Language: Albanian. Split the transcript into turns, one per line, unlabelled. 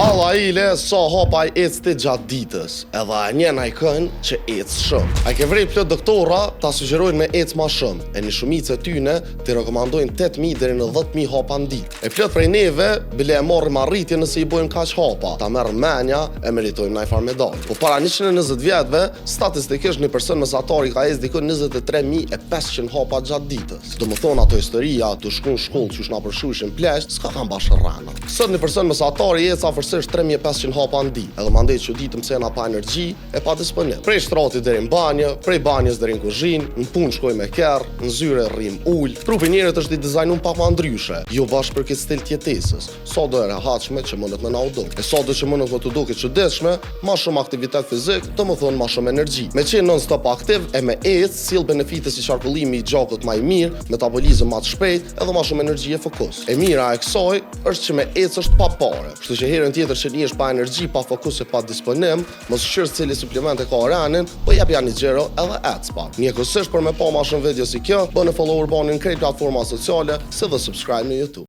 Alla ile sa hapa i ec të gjatë ditës, edhe a njena i kënë që ec shumë. A ke vrej plot doktora ta sugjerojnë me ec ma shumë, e një shumicë e tyne të rekomandojnë 8.000 deri në 10.000 hapa në ditë. E plot prej neve, bile e marrim arritje nëse i bojmë kaq hapa, ta merr menja e meritojmë naj far medalë. Po para 120 vjetëve, statistikisht një person mesatar i ka ec diku 23.500 hapa gjatë ditës. Do më thonë ato historia të shku në shkollë që na përshushin pleqt, s'ka kanë bashkë rana. Sot një person mesatar i ec afërsisht 3.500 hapa në ditë, edhe mandej që ditëm se na pa energji e pa disponim. Prej shtratit deri në banjë, prej banjës deri në kuzhinë, në punë shkoj me kerr, në zyre rrim ul. Trupi i njerit është i dizajnuar pak më ndryshe, jo bashkë për këtë stil tjetesës. Sa do e rehatshme që mundet me na udhë. E sa do që mundet me të duket çuditshme, më shumë aktivitet fizik, domethënë më shumë energji. Me qenë non-stop aktiv e me ec sill benefite si qarkullimi i gjakut më i mirë, metabolizëm më të shpejtë edhe më shumë energji e fokus. E mira e kësaj është që me ec është pa pare. Kështu që herën tjetër që një është pa energji, pa fokus e pa disponim, mos shqyrë cili suplemente ka oranin, po jep janë një gjero edhe ec pak. Njëkohësisht për me pa ma shumë video si kjo, bëni follower banin në krejt platforma sociale, si dhe subscribe në YouTube.